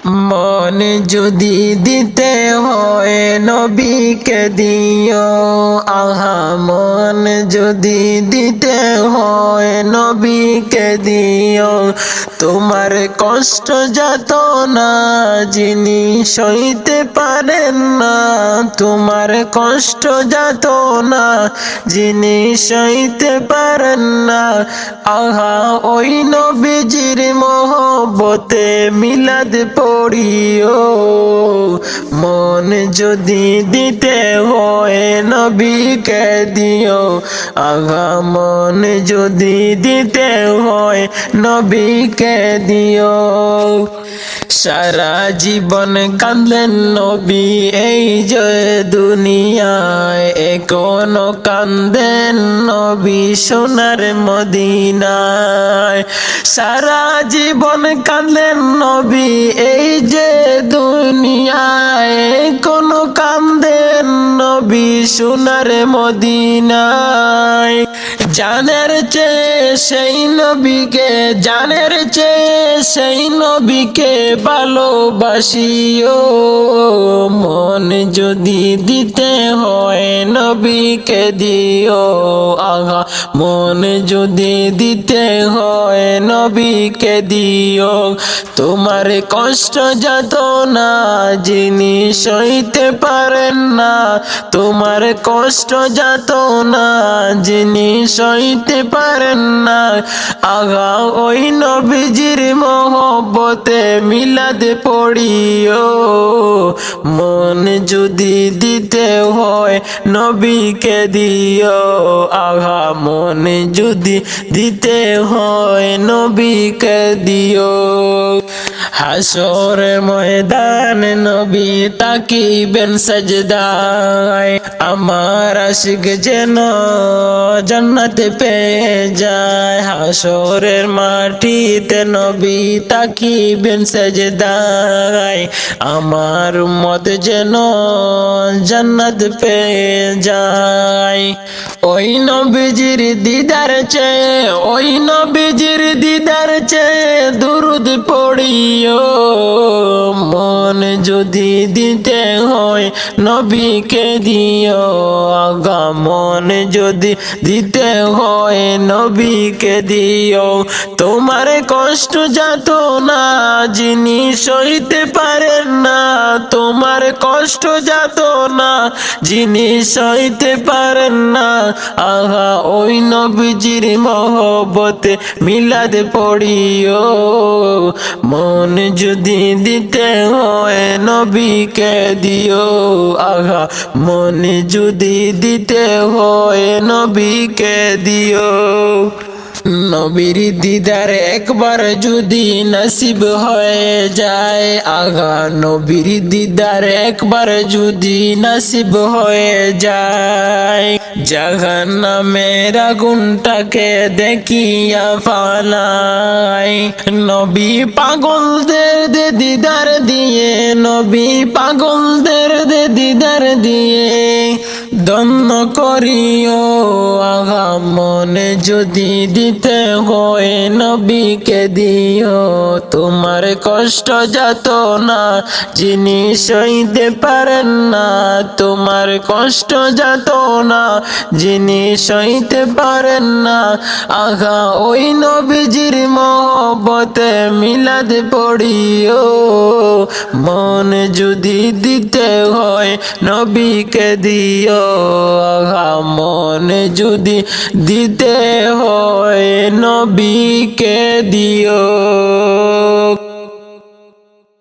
মন যদি দিতে হয় নবীকে দিও, আহা মন যদি দিতে হয় নবীকে দিও। তোমার কষ্ট যত না যিনি সইতে পারেন না, তোমার কষ্ট যত না যিনি সইতে পারেন না, আহা ওই নবীজির মহব্বতে মিলাদ পড়িও। মন যদি দিতে হয় নবীকে দিও, আহা মন যদি দিতে হয় নবীকে দিও। সারা জীবন কাঁদলেন নবী এই যে দুনিয়ায়, এখনো কান্দেন নবী সোনার মদিনায়। সারা জীবন কাঁদলেন নবী এই যে দুনিয়ায়, এখনো কান্দেন নবী সোনার মদিনায়। জানের চেয়ে সেই নবীকে, জানের চেয়ে সেই নবীকে ভালোবাসিও। মন যদি দিতে হয় নবীকে দিও, আহা মন যদি দিতে হয় নবীকে দিও। তোমার কষ্ট যত না যিনি সইতে পারেন না, তোমার কষ্ট যত না যিনি সইতে পারেন না, আহা ওই নবীজির মহব্বতে মিলাদ পড়িও। মন যদি দিতে হয় নবীকে দিও, আহা মন যদি দিতে হয় নবীকে দিও। হাসরের ময়দান নবী তাকিবেন সাজদায়, আমার আশিক যেন জান্নাত পেয়ে যায়। হাসরের মাটিতে নবী তাকিবেন সাজদায়, আমার উম্মত যেন জান্নাত পেয়ে যায়। ওই নবীজির দিদার চেয়ে, ওই নবীজির দিদার চেয়ে দুরুদ পড়িও। মন যদি দিতে হয় নবীকে দিও, আগা মন যদি দিতে হয় নবীকে দিও। তোমার কষ্ট যত না যিনি সইতে পারেন না, তোমার কষ্ট যত না যিনি সইতে পারেন না, আহা ওই নবীজির মহব্বতে মিলাদ পড়িও। মন যদি দিতে হয় নবীকে দিও, আহা মন যদি দিতে হয় নবীকে দিও। নবীর দিদার একবার যদি নসিব হয়ে যায়, আগা নবীর দিদার একবার যদি নসিব হয়ে যায়, জাহান্নামের আগুনটাকে দেখিয়া ফালাই। নবী পাগলদের দিদার দিয়ে, নবী পাগলদের দিদার দিয়ে ধন্য করিও। আহা মনে যদি দিতে হয় নবীকে দিও, তোমার কষ্ট যত না যিনি সইতে পারেন না, তোমার কষ্ট যত না যিনি সইতে পারেন না, আহা ওই নবীজির মহব্বতে মিলাদ পড়িও। মন যদি দিতে হয় নবীকে দিও, আহা মন যদি দিতে হয় নবীকে দিও।